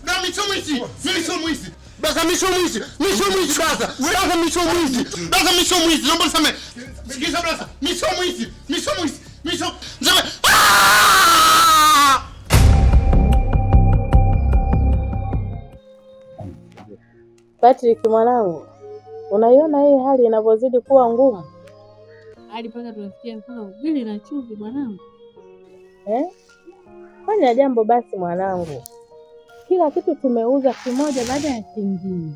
Na mimi sio mwizi. Mimi sio mwizi. Baka mimi sio mwizi. Mimi sio mwizi baka. Baka mimi sio mwizi. Baka mimi sio mwizi. Naomba nisamehe. Sikiza baka. Mimi sio mwizi. Mimi sio mwizi. Mimi sio. Patrick mwanangu, unaiona hii hali inavyozidi kuwa ngumu? Hadi mpaka tunafikia mpaka ugali na chumvi mwanangu. Fanya jambo basi mwanangu. Kila kitu tumeuza kimoja baada ya kingine.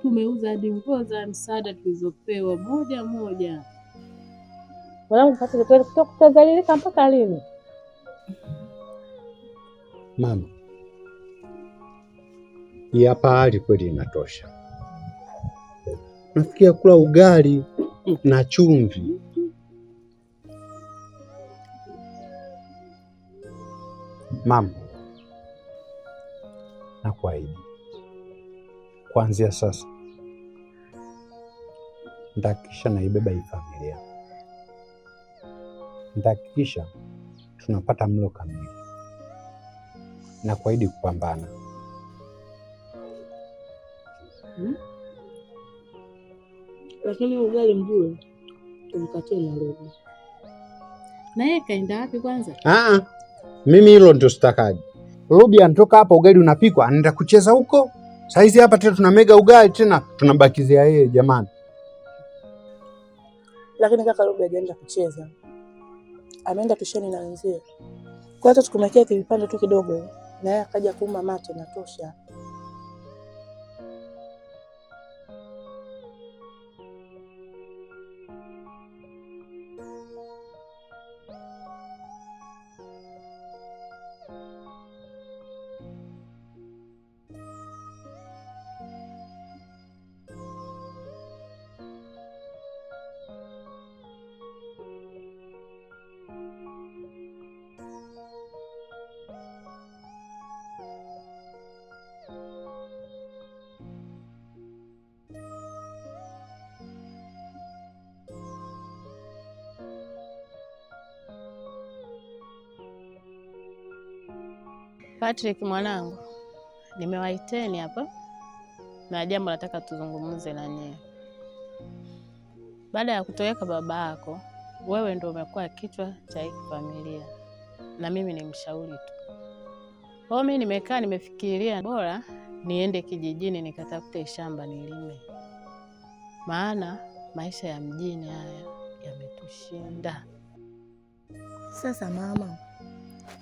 Tumeuza hadi nguo za msaada tulizopewa moja moja. Mwanangu Patrick, tutazalilika mpaka lini? Mama, hii hapa hali kweli inatosha. Nafikia kula ugali na chumvi. Mama, nakuahidi kuanzia sasa nitahakikisha naibeba hii familia. Nitahakikisha tunapata mlo kamili. Nakuahidi kupambana. Lakini ugali mjue tumkatie na Robi. Na yeye kaenda wapi kwanza? Mimi hilo ndio sitakaje. Robi anatoka hapa, ugali unapikwa, anaenda kucheza huko. Saizi hapa tena tunamega ugali tena tunambakizia yeye jamani. Lakini kaka Robi hajaenda kucheza. Ameenda tusheni na wenzie. Kwa hata tukumekea kipande tu kidogo na yeye akaja kuuma mate na tosha. Patrick mwanangu, nimewaiteni hapa na jambo nataka tuzungumze na nyie. Baada ya kutoweka baba yako, wewe ndio umekuwa kichwa cha hii familia na mimi ni mshauri tu. Kwa mimi nimekaa nimefikiria bora niende kijijini nikatafute shamba nilime. Maana maisha ya mjini haya yametushinda. Sasa mama,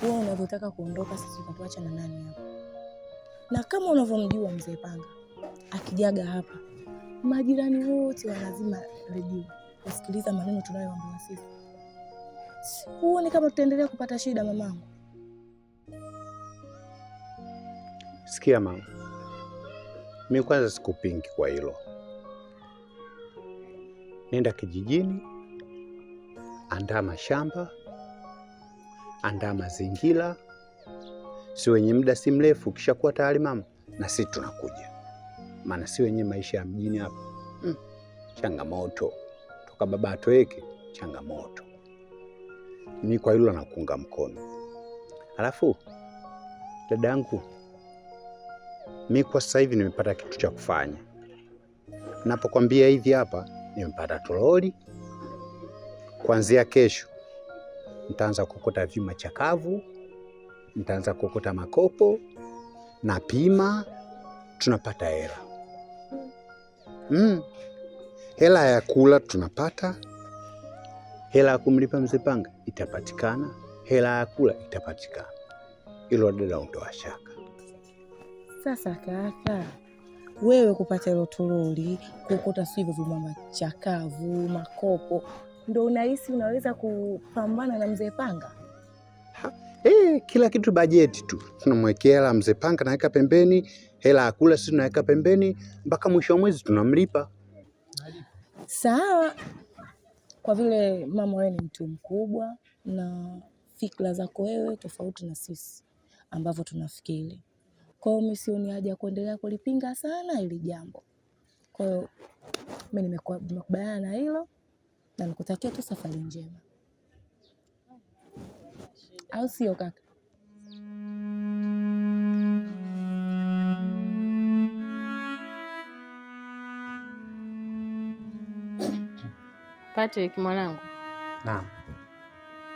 wewe unavyotaka kuondoka sisi tutatuacha na nani hapa? Na kama unavyomjua mzee Panga, akijaga hapa, majirani wote wanazima redio kusikiliza maneno tunayoambiwa sisi. Huoni kama tutaendelea kupata shida mamangu? Sikia mama, mimi kwanza sikupingi kwa hilo. Nenda kijijini, andaa mashamba, andaa mazingira. Si wenye muda si mrefu kisha kuwa tayari mama, na sisi tunakuja. Maana si wenye maisha ya mjini hapa. Changamoto. Toka baba atoeke, changamoto. Mimi kwa hilo nakuunga mkono. Alafu dadangu, mimi kwa sasa hivi nimepata kitu cha kufanya. Napokuambia hivi hapa, nimepata toroli. Kuanzia kesho nitaanza kukota vyuma chakavu, nitaanza kukota makopo na pima, tunapata hela. Hela ya kula tunapata, hela ya kumlipa mzee Panga itapatikana, hela ya kula itapatikana. Hilo dada ondoa shaka. Sasa kaka, wewe kupata hilo toroli, kukota sivyo vyuma chakavu, makopo, ndio unahisi unaweza kupambana na mzee Panga? Kila kitu bajeti tu. Tunamwekea hela mzee Panga, naweka pembeni, hela ya kula sisi tunaweka pembeni, mpaka mwisho wa mwezi tunamlipa. Sawa. Kwa vile mama wewe ni mtu mkubwa na fikra zako wewe tofauti na sisi ambavyo tunafikiri. Kwa hiyo mimi sioni haja kuendelea kulipinga sana hili jambo. Kwa hiyo mimi nimekubaliana na hilo na nikutakia tu safari njema. Au sio kaka? Patrick mwanangu. Naam.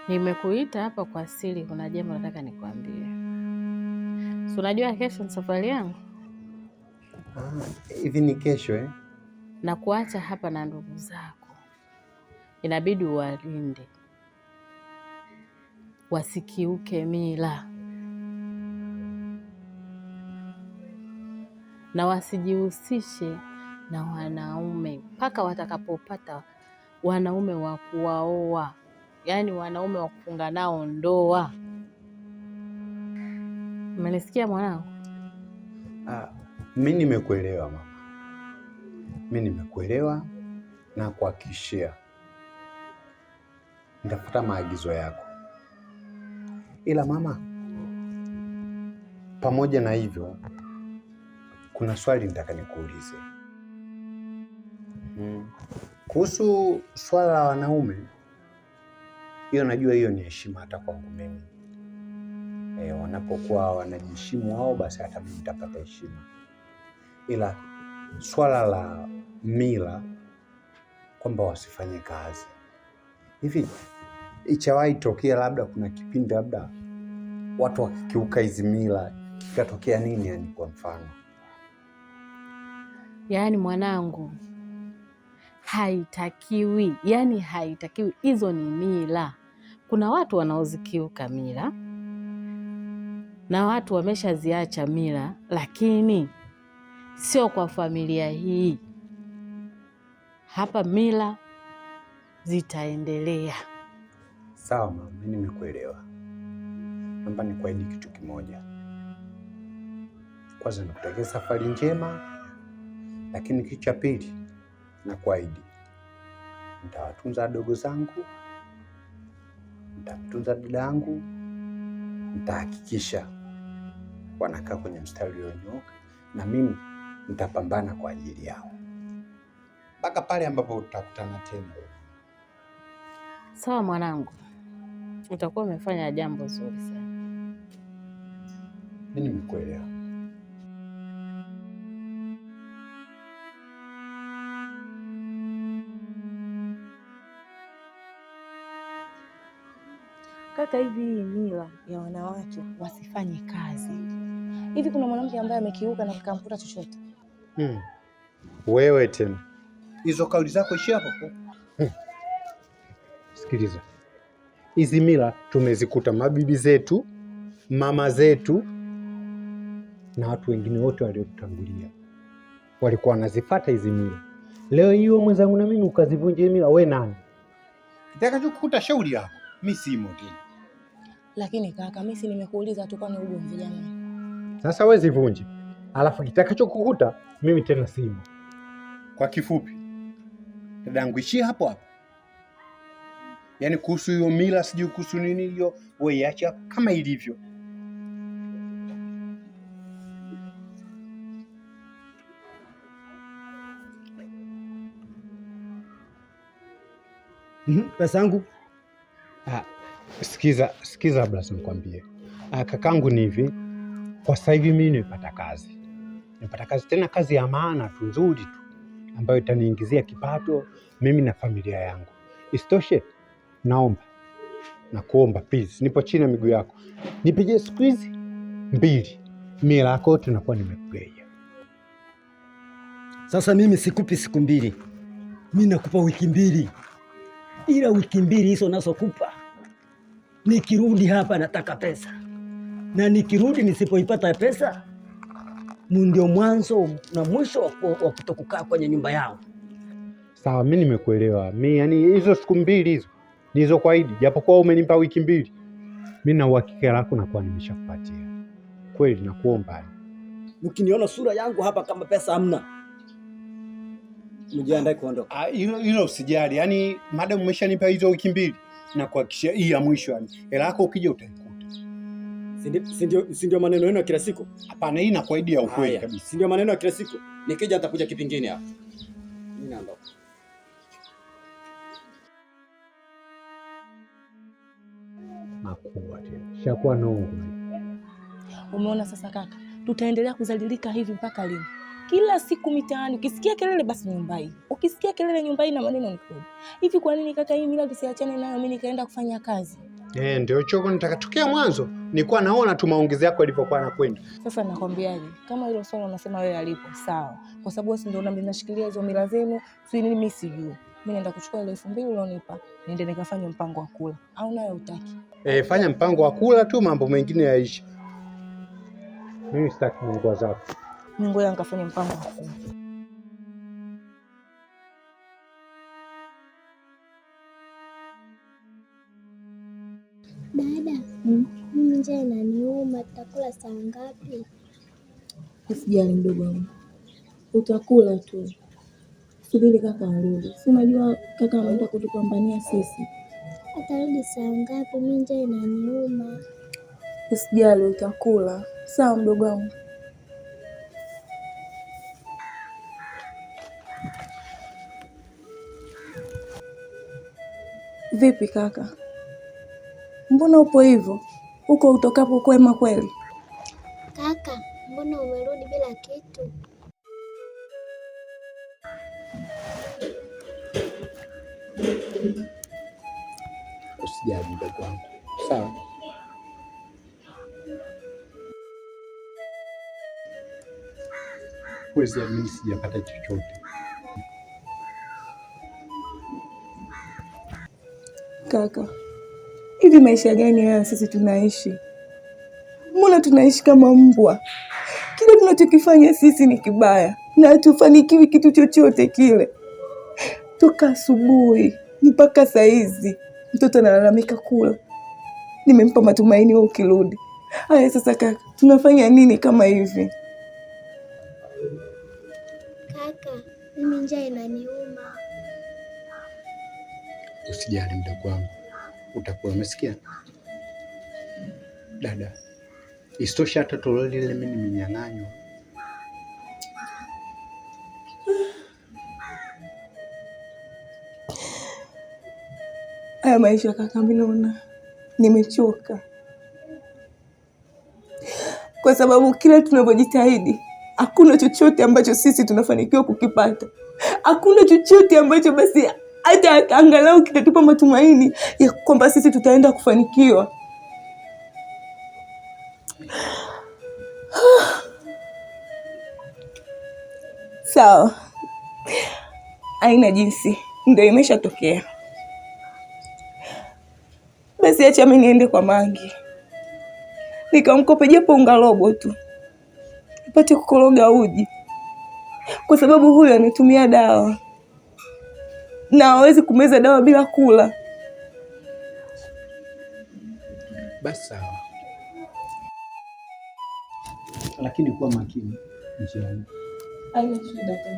Nimekuita hapa kwa siri, kuna jambo nataka nikwambie. Si unajua kesho ni safari yangu? Hivi ni kesho eh? Na kuacha hapa na ndugu zako. Inabidi uwalinde. Wasikiuke mila. Na wasijihusishe na wanaume mpaka watakapopata wanaume wa kuwaoa, yaani wanaume wa kufunga nao ndoa. Umenisikia mwanangu? Mimi nimekuelewa mama. Mimi nimekuelewa na kuhakikishia nitafuata maagizo yako. Ila mama, pamoja na hivyo kuna swali nataka nikuulize. Kuhusu swala la wanaume, hiyo najua hiyo ni heshima hata kwangu mimi. Wanapokuwa wanajiheshimu wao, basi hata mimi nitapata heshima. Ila swala la mila kwamba wasifanye kazi, hivi ichawahi tokea labda kuna kipindi labda watu wakikiuka hizi mila kikatokea nini? Yani kwa mfano, yaani mwanangu, haitakiwi, yaani haitakiwi. Hizo ni mila. Kuna watu wanaozikiuka mila na watu wameshaziacha mila, lakini sio kwa familia hii. Hapa mila zitaendelea. Sawa mama, mimi nimekuelewa. Naomba nikuahidi kitu kimoja. Kwanza nikutakia safari njema, lakini kitu cha pili nakuahidi nitawatunza wadogo zangu, nitamtunza dada yangu, nitahakikisha wanakaa kwenye mstari ulionyooka, na mimi nitapambana kwa ajili yao mpaka pale ambapo tutakutana tena. Sawa mwanangu, utakuwa umefanya jambo zuri sana. Mimi nimekuelewa. Kaka, hivi hii mila ya wanawake wasifanye kazi, hivi kuna mwanamke ambaye amekiuka na kikamkuta chochote? Wewe tena hizo kauli zako ishi hapo. Sikiliza, hizi mila tumezikuta mabibi zetu, mama zetu na watu wengine wote waliotutangulia walikuwa wanazifuata hizi mila. Leo hiyo mwenzangu na mimi ukazivunja mila, we nani? Kitakachokukuta shauri yako, mimi simo tena. Lakini kaka, mimi si nimekuuliza tu, kwani ugomvi jamani? Sasa wewe zivunje, alafu kitakachokukuta mimi tena simo. Kwa kifupi, dadangu, ishia hapo hapo. Yaani kuhusu hiyo mila sijui kuhusu nini hiyo, wewe iache kama ilivyo. Pesa yangu. Sikiza basi nikwambie. Kakangu ni hivi, kwa sasa hivi mimi nimepata kazi. Nimepata kazi tena, kazi ya maana tu, nzuri tu, ambayo itaniingizia kipato mimi na familia yangu. Isitoshe, nakuomba please, nipo chini ya miguu yako, nipigie siku hizi 2 mila yako tunakuwa nimekugeia. Sasa mimi sikupi siku 2, mimi nakupa wiki 2. Ila wiki 2 hizo nazokupa, nikirudi hapa nataka pesa, na nikirudi nisipoipata pesa, ndio mwanzo na mwisho wa kutokukaa kwenye nyumba yao. Sawa, mimi nimekuelewa. Mimi yani hizo siku 2 hizo nilizokuahidi, japokuwa umenipa wiki 2, mimi na uhakika lako nakuwa nimeshakupatia. Kweli nakuomba. Ukiniona sura yangu hapa kama pesa hamna, mjiandae kuondoka. Hilo usijali. Yaani madam umeshanipa hizo wiki 2 na kuhakikishia hii ya mwisho, yani hela yako ukija utaikuta. Si ndio maneno yenu ya kila siku? Hapana, hii nakuahidi ya ukweli kabisa. Si ndio maneno ya kila siku? Nikija atakuja kipingine hapa. Mimi naondoka. Nakuwa tena. Shakuwa nongo. Umeona sasa kaka, tutaendelea kuzalilika hivi mpaka lini? kila siku mitaani. Ukisikia kelele basi nyumba hii. Ukisikia kelele nyumba hii na maneno ni kodi. Hivi kwa nini kaka hii mila tusiachane nayo, mimi nikaenda kufanya kazi? Ndio choko nitakatokea mwanzo. Nilikuwa naona tu maongezi yako yalivyokuwa yanakwenda. Sasa nakwambiaje? Kama hilo swala unasema wewe alipo, sawa. Kwa sababu wewe ndio unamshikilia hizo mila zenu, si nini mimi sijui. Mimi naenda kuchukua ile 2000 ulionipa, niende nikafanye mpango wa kula. Au nayo utaki? Fanya mpango wa kula tu, mambo mengine yaisha. Mimi sitaki Mungu zako. Mungu yangu afanye mpango wa kula. Dada, mimi njaa inaniuma, tutakula saa ngapi? Usijali mdogo wangu. Utakula tu. Subiri kaka arudi. Si unajua kaka anaenda kutupambania sisi. Atarudi saa ngapi? Mimi njaa inaniuma. Usijali utakula. Sawa mdogo wangu. Vipi kaka? Mbona upo hivyo? Uko utokapo kwema kweli? Kaka, mbona umerudi bila kitu? Usijali mdogo wangu. Sawa. Huwezi amini sijapata chochote. Kaka, hivi maisha gani haya sisi tunaishi? Mbona tunaishi kama mbwa? Kile tunachokifanya sisi ni kibaya na hatufanikiwi kitu chochote kile. Toka asubuhi mpaka saa hizi mtoto analalamika kula. Nimempa matumaini wewe ukirudi. Haya sasa kaka, tunafanya nini kama hivi? Kaka, mimi njaa inaniuma. Usijali mdogo wangu. Utakuwa umesikia? Dada, isitoshe hata toroli lile mimi nimenyang'anywa. Haya maisha kaka, mimi naona nimechoka. Kwa sababu kila tunapojitahidi hakuna chochote ambacho sisi tunafanikiwa kukipata. Hakuna chochote ambacho basi hata angalau kitatupa matumaini ya kwamba sisi tutaenda kufanikiwa. Sawa. Haina jinsi. Ndio imeshatokea. Basi acha mimi niende kwa Mangi. Nikamkope japo unga robo tu. Nipate kukoroga uji. Kwa sababu huyu anatumia dawa. Na hawezi kumeza dawa bila kula. Basi sawa. Lakini kuwa makini njiani. Haina shida tu.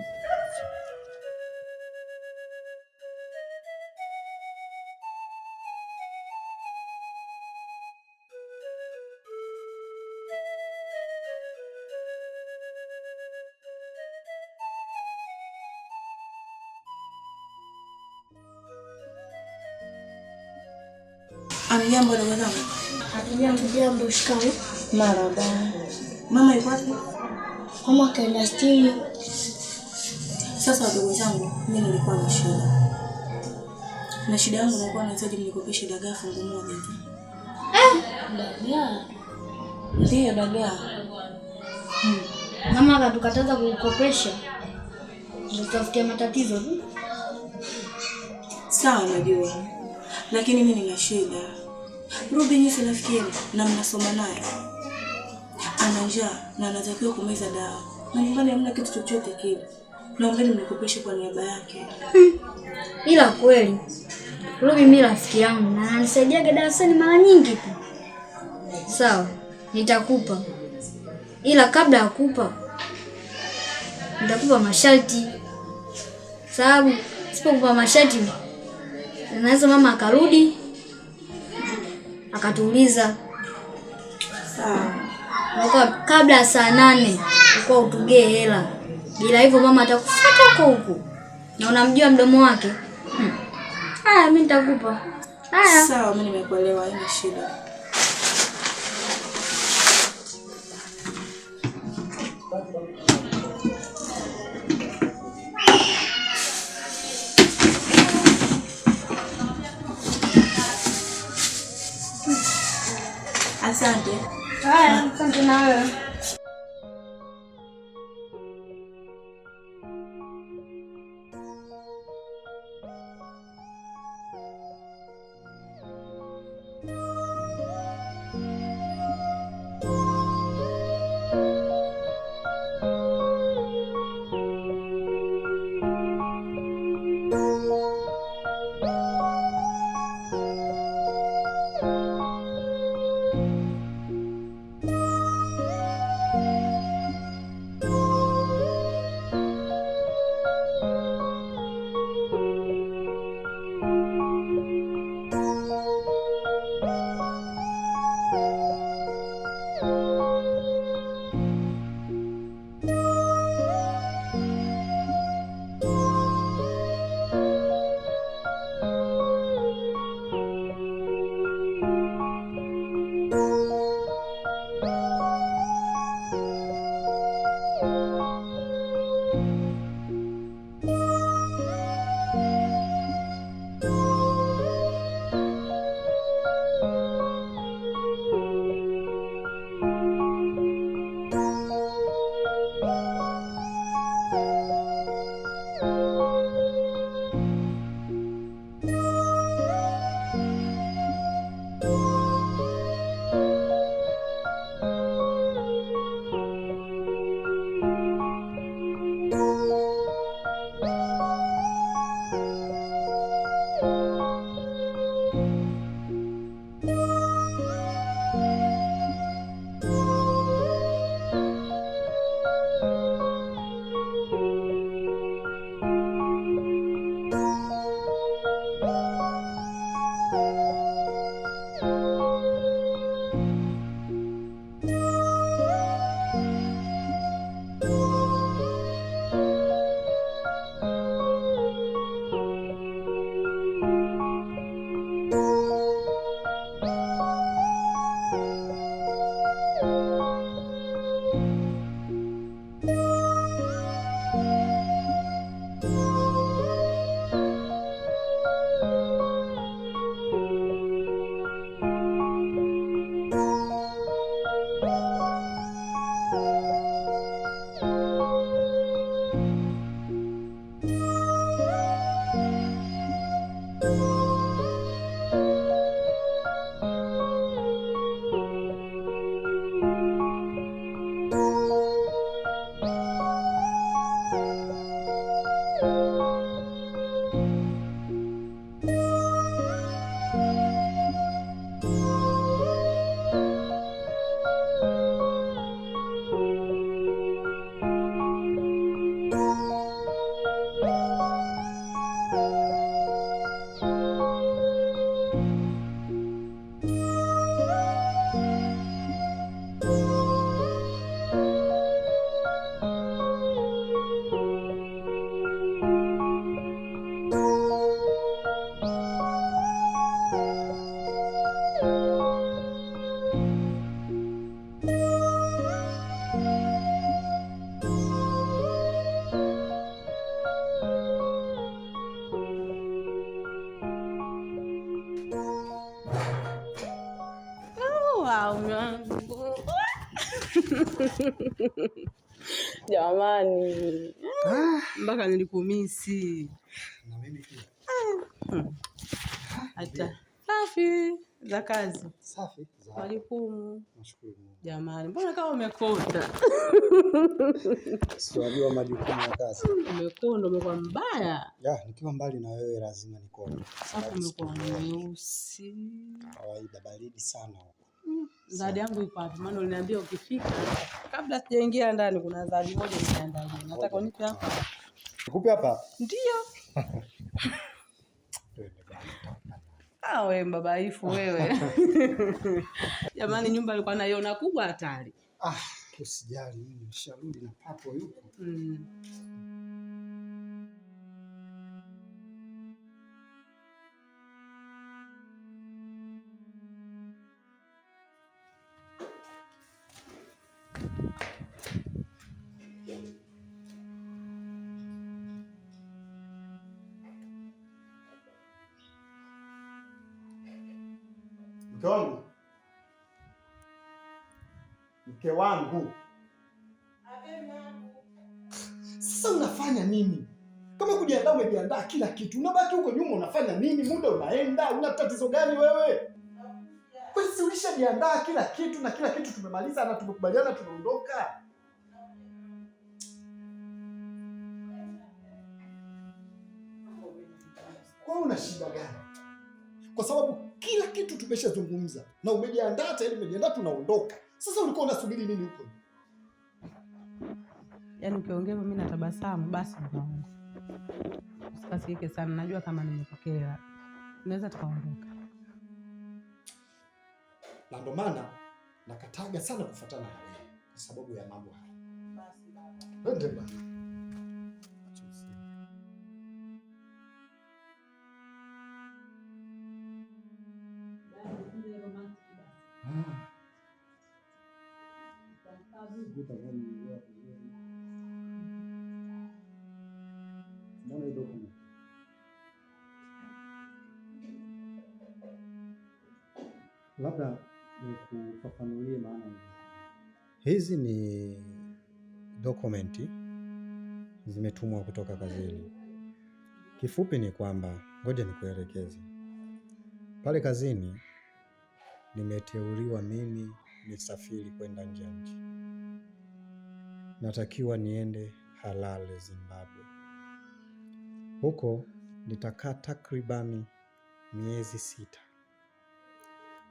Amjambo dada zangu. Hatujambo, shikamoo. Marhaba. Mama yuko wapi? Mama kaenda stimu. Sasa wadogo zangu, mimi nilikuwa na shida. Na shida yangu nilikuwa nahitaji mnikopeshe dagaa fungu moja tu. Dagaa? Ndiyo dagaa. Mama akatukataza kukopesha. Tutafutia matatizo tu. Sawa najua. Lakini mimi nina shida. Ruby nyinyi nafikiri na mnasoma naye. Ana njaa na anatakiwa kumeza dawa. Na nyumbani hamna kitu chochote kile. Naomba mnikopeshe kwa niaba yake. Ila kweli Ruby mimi rafiki yangu na ananisaidia darasani mara nyingi tu. Sawa, nitakupa. Ila kabla ya kupa nitakupa masharti. Sababu sipokupa masharti naweza mama akarudi akatuuliza. Sawa. Kabla ya saa 8 uko utugee hela. Bila hivyo mama atakufuata huko. Na unamjua mdomo wake? Haya mimi nitakupa. Haya. Sawa, mimi nimekuelewa, haina shida. Asante. Haya, asante na wewe. Jamani, mpaka nilikumisi. Na mimi pia. Hata safi za kazi. Safi za majukumu. Nashukuru Mungu. Jamani, mbona kama umekonda? Siwajua majukumu ya kazi. Umekonda, umekuwa mbaya. Ya, nikiwa mbali na wewe lazima nikonde. Sasa umekuwa mweusi. Kawaida, baridi sana huko. Zawadi yangu iko wapi? Maana uliniambia ukifika kabla sijaingia ndani kuna zawadi moja nitaandalia. Nataka unipe hapa. Nikupe hapa? Ndio. Wewe mbabaifu wewe. Jamani, nyumba alikuwa naiona kubwa hatari. Usijali, mimi nisharudi na papo yuko. Mke wangu. Mke wangu. Sasa unafanya nini? Kama kujiandaa umejiandaa kila kitu. Unabaki huko nyuma unafanya nini? Muda unaenda. Una tatizo gani wewe? Kwa nini ulishajiandaa kila kitu na kila kitu tumemaliza na tumekubaliana tunaondoka? Kwa una shida gani? Kwa sababu kila kitu tumeshazungumza na umejiandaa tayari, umejiandaa tunaondoka. Sasa ulikuwa unasubiri nini huko? Yaani ukiongea mimi na tabasamu basi unaondoka. Usikasike sana, najua kama nimepokea. Unaweza tukaondoka. Na ndio maana nakataga sana kufuatana na wewe kwa sababu ya mambo haya. Basi baba. Twende baba. Labda nikufafanulie maana hizi ni dokumenti zimetumwa kutoka kazini. Kifupi ni kwamba, ngoja nikuelekeze. Pale kazini nimeteuliwa mimi nisafiri kwenda nje ya nchi. Natakiwa niende Harare, Zimbabwe. Huko nitakaa takribani miezi 6.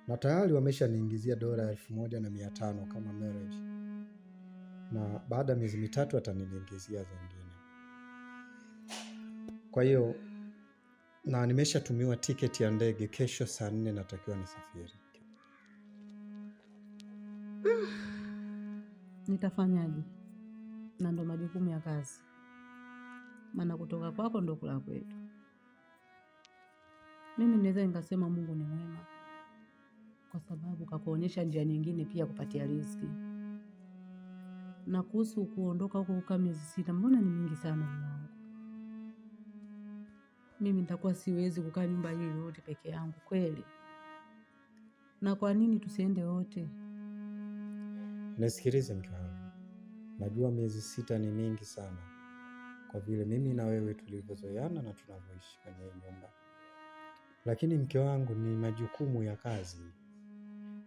Na tayari wameshaniingizia dola 1,500 kama marriage. Na baada ya miezi 3 ataniingizia zingine. Kwa hiyo na nimeshatumiwa tiketi ya ndege, kesho saa 4 natakiwa nisafiri. Nitafanyaje? Na ndo majukumu ya kazi. Maana kutoka kwako ndo kula kwetu. Mimi naweza nikasema Mungu ni mwema, kwa sababu kakuonyesha njia nyingine pia kupatia riziki. Na kuhusu kuondoka huko kukaa miezi 6, mbona ni mingi sana mwanangu? Mimi nitakuwa siwezi kukaa nyumba hii yote peke yangu kweli. Na kwa nini tusiende wote? Nisikilize mke wangu. Najua miezi 6 ni mingi sana, kwa vile mimi na wewe tulivyozoeana na tunavyoishi kwenye nyumba. Lakini mke wangu, ni majukumu ya kazi.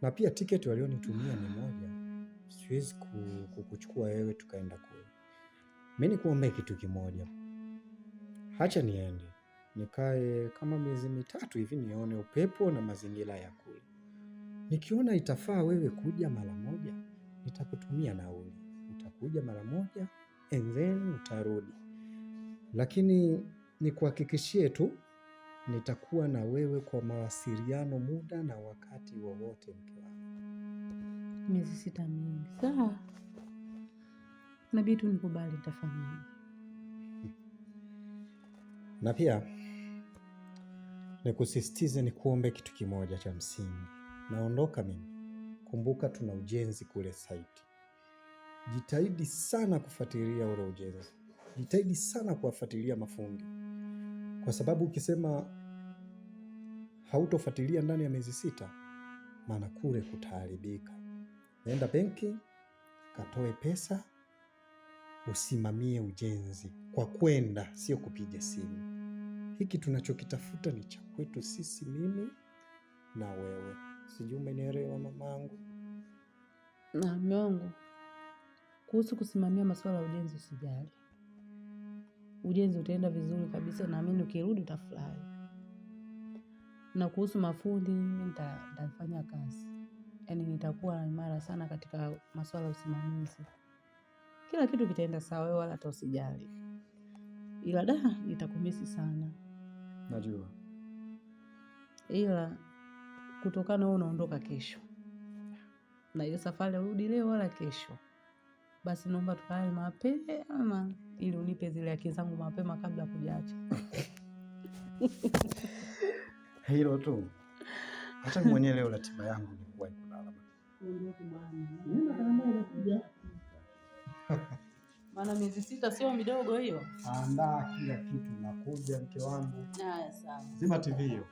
Na pia tiketi walionitumia ni moja. Siwezi kukuchukua wewe tukaenda kule. Mimi nikuombe kitu kimoja. Acha niende. Nikae kama miezi 3 hivi nione upepo na mazingira ya kule. Nikiona itafaa wewe kuja mara moja, nitakutumia nauli. Utakuja mara moja, and then utarudi. Lakini nikuhakikishie tu, nitakuwa na wewe kwa mawasiliano muda na wakati wowote mke wangu. Miezi 6 mingi. Sawa. Nabii tu nikubali, nitafanya. Na pia nikusisitize, nikuombe kitu kimoja cha msingi. Naondoka mimi. Kumbuka tuna ujenzi kule site. Jitahidi sana kufuatilia ule ujenzi. Jitahidi sana kuwafuatilia mafundi. Kwa sababu ukisema hautofuatilia ndani ya miezi 6, maana kule kutaharibika. Nenda benki, katoe pesa, usimamie ujenzi. Kwa kwenda, sio kupiga simu. Hiki tunachokitafuta ni cha kwetu sisi, mimi na wewe. Sijui umenielewa mamangu? Na mume wangu, kuhusu kusimamia masuala ya ujenzi usijali. Ujenzi utaenda vizuri kabisa, na mimi ukirudi utafurahi. Na kuhusu mafundi, mimi nitafanya kazi. Yaani nitakuwa imara sana katika masuala ya usimamizi. Kila kitu kitaenda sawa, wewe wala hata usijali. Ila nitakumisi sana. Najua. Ila kutokana wewe unaondoka kesho, na hiyo safari urudi leo wala kesho, basi naomba tukae mapema ili unipe zile haki zangu mapema kabla kujaacha. Hilo tu. Hata mwenyewe leo ratiba yangu ni kuwahi kulala. Maana miezi 6 sio midogo hiyo. Andaa kila kitu, nakuja mke wangu. Haya sawa. Zima TV hiyo.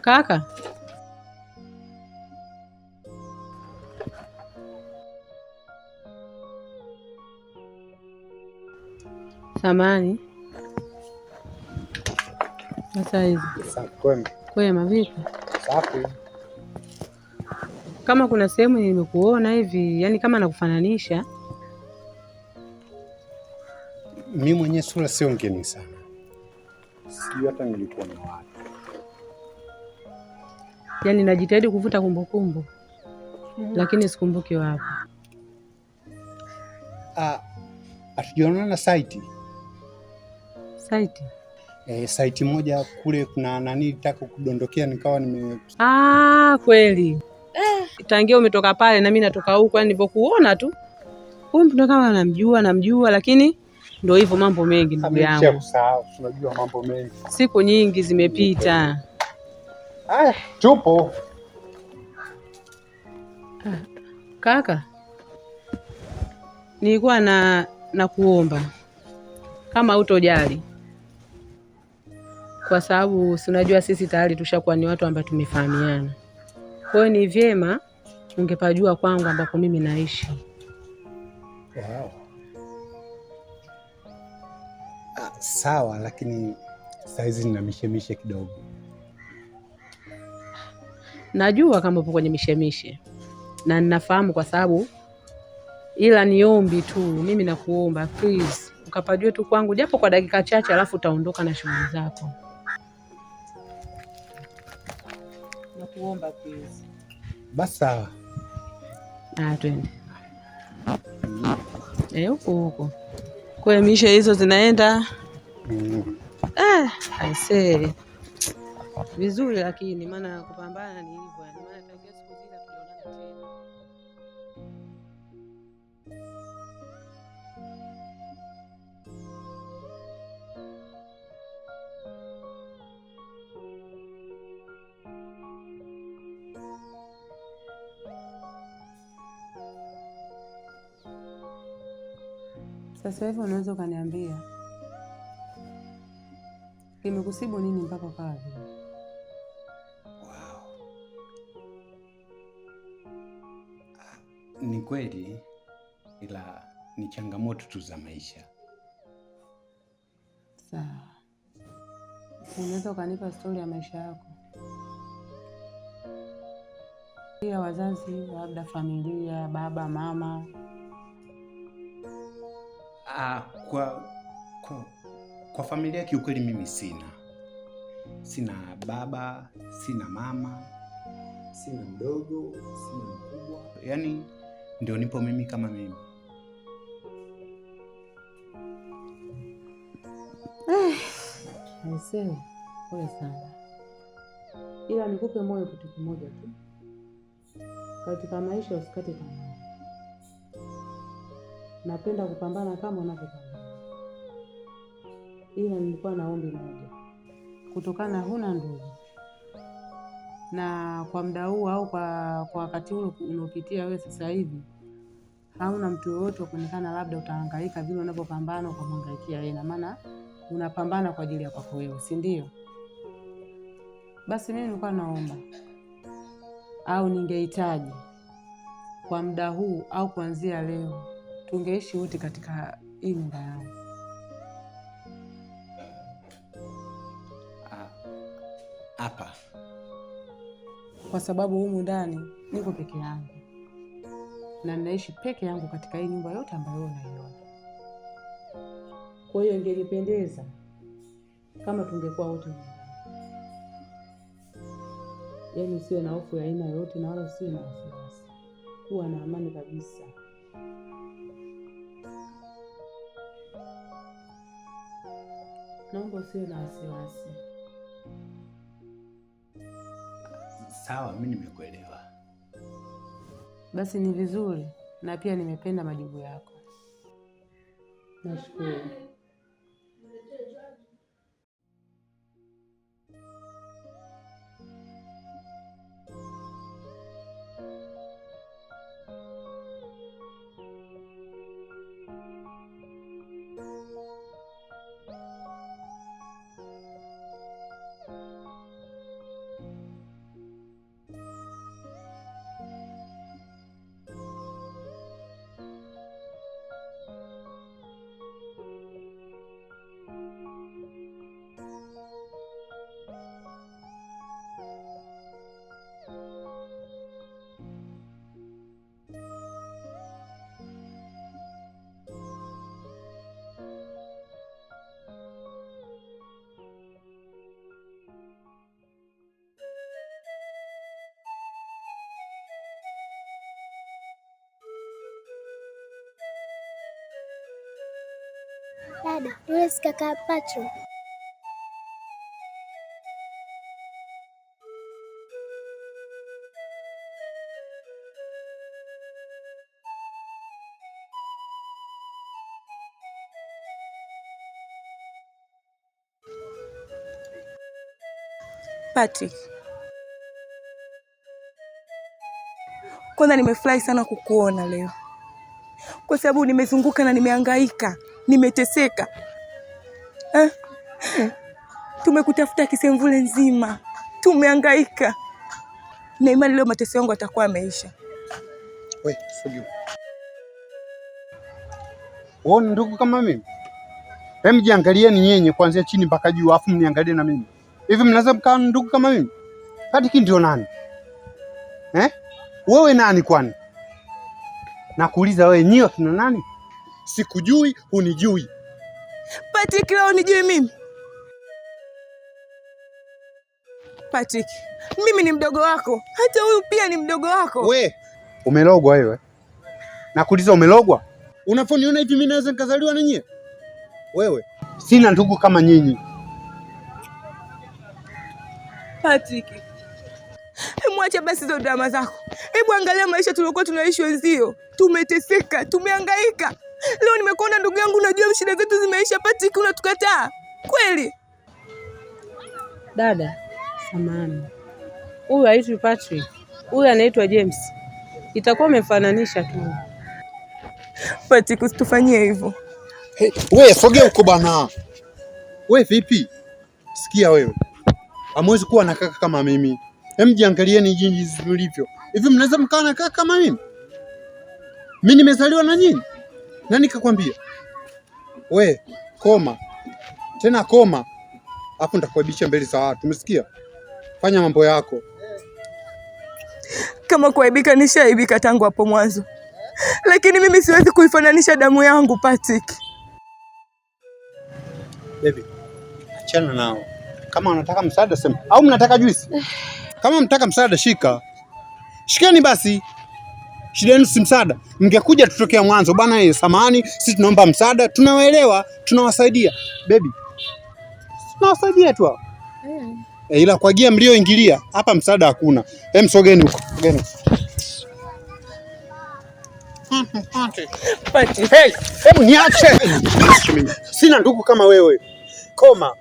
Kaka. Samani. Sasa hivi. Kwema vipi? Safi. Kama kuna sehemu nimekuona hivi, yani kama nakufananisha. Mimi mwenyewe sura sio ngeni sana. Sijui hata nilikuwa na wapi. Yaani najitahidi kuvuta kumbukumbu. Lakini sikumbuki wapi. Hatujaonana site. Site? Site moja kule kuna nani nitaka kudondokea nikawa Kweli. Tangia umetoka pale na mimi natoka huko, yani nilipokuona tu. Huyu mtu kama namjua lakini ndio hivyo mambo mengi ndugu yangu. Tunajua mambo mengi. Siku nyingi zimepita. Tupo. Kaka. Nilikuwa na kuomba kama utojali. Kwa sababu si unajua sisi tayari tushakuwa ni watu ambao tumefahamiana. Kwa hiyo ni vyema ungepajua kwangu ambapo mimi naishi. Wow. Sawa, lakini saizi nina mishemishe kidogo. Najua kama upo kwenye mishemishe. Na ninafahamu kwa sababu ila niombi tu, mimi nakuomba please ukapajue tu kwangu japo kwa dakika chache, alafu utaondoka na shughuli zako. Nakuomba please. Basi sawa. Twende. Huko. Kwa mishe hizo zinaenda. Aisee. Vizuri lakini maana kupambana ni hivyo, yani maana tangia siku zile tunaonana tena. Sasa hivi unaweza ukaniambia kimekusibu nini mpaka ukawa vile? Wow. Ni kweli, ila ni changamoto tu za maisha. Sawa. Unaweza ukanipa stori ya maisha yako? Ya wazazi, labda familia, baba, mama. Kwa familia kiukweli mimi sina baba, sina mama, sina mdogo, sina mkubwa. Yaani ndio nipo mimi kama mimi. Aisee, pole sana. Ila nikupe moyo kitu kimoja tu. Katika maisha usikate tamaa. Napenda kupambana kama unavyopambana. Ila nilikuwa na ombi moja. Kutokana huna ndugu. Na kwa muda huu au kwa wakati ule unaopitia wewe sasa hivi, hauna mtu yoyote kuonekana labda utahangaika vile unapopambana kwa kumhangaikia yeye, na maana unapambana kwa ajili ya kwako wewe, si ndio? Basi mimi nilikuwa naomba au ningehitaji kwa muda huu au kuanzia leo tungeishi wote katika hii nyumba yangu. Hapa. Kwa sababu humu ndani niko peke yangu. Na ninaishi peke yangu katika hii nyumba yote ambayo unaiona. Kwa hiyo ingenipendeza kama tungekuwa wote nyumbani. Yaani usiwe na hofu ya aina yoyote na wala usiwe na wasiwasi. Kuwa na amani kabisa. Naomba usiwe na wasiwasi. Sawa, mimi nimekuelewa. Basi ni vizuri na pia nimependa majibu yako. Nashukuru. Dada, yule si kaka Patro. Patrick, kwanza nimefurahi sana kukuona leo, kwa sababu nimezunguka na nimehangaika, nimeteseka. Tumekutafuta Kisemvule nzima, tumehangaika, na imani leo mateso yangu atakuwa ameisha. Wewe sogea. Wewe ndugu kama mimi? Hem, jiangalieni nyenye kuanzia chini mpaka juu, afu mniangalie na mimi. Hivi mnaweza mkawa ndugu kama mimi? Patrick ndio nani? Wewe nani kwani? Nakuuliza wewe, nyiwa kina nani? Sikujui, hunijui. Patrick, leo unijui mimi? Patrick, mimi ni mdogo wako. Hata huyu pia ni mdogo wako. We, umelogwa wewe? Nakuuliza umelogwa? Unafoniona hivi mimi naweza nikazaliwa na nyie? Wewe, sina ndugu kama nyinyi. Patrick, mwache basi hizo drama zako. Hebu angalia maisha tuliokuwa tunaishi wenzio. Tumeteseka, tumehangaika. Leo nimekuona ndugu yangu, unajua shida zetu zimeisha. Patrick, unatukataa kweli? Dada, samahani. Huyu haitwi Patrick. Huyu anaitwa James. Itakuwa umefananisha tu. Patrick, usitufanyie hivyo. Hey, wewe sogea huko bana. Wewe vipi? Sikia wewe. Hamwezi kuwa na kaka kama mimi. Hem, jiangalieni jinsi mlivyo. Hivi mnaweza mkawa na kaka kama mimi? Mimi nimezaliwa na nyinyi? Nani kakwambia? We, koma. Tena koma. Hapo nitakuaibisha mbele za watu. Umesikia? Fanya mambo yako. Kama kuaibika nishaaibika tangu hapo mwanzo. Lakini mimi siwezi kuifananisha damu yangu, Patrick. Baby, achana nao. Kama unataka msaada sema. Au mnataka juisi? Kama mnataka msaada shika. Shikeni basi. Shida yenu si msaada. Mngekuja tutokea mwanzo bana, samahani, sisi tunaomba msaada, tunawaelewa, tunawasaidia. Baby, tunawasaidia tu. Ila kwa gia mlioingilia hapa msaada hakuna. Hem, sogeni huko. Sogeni. Patrick, hey, hebu niache. Sina ndugu kama wewe. Koma.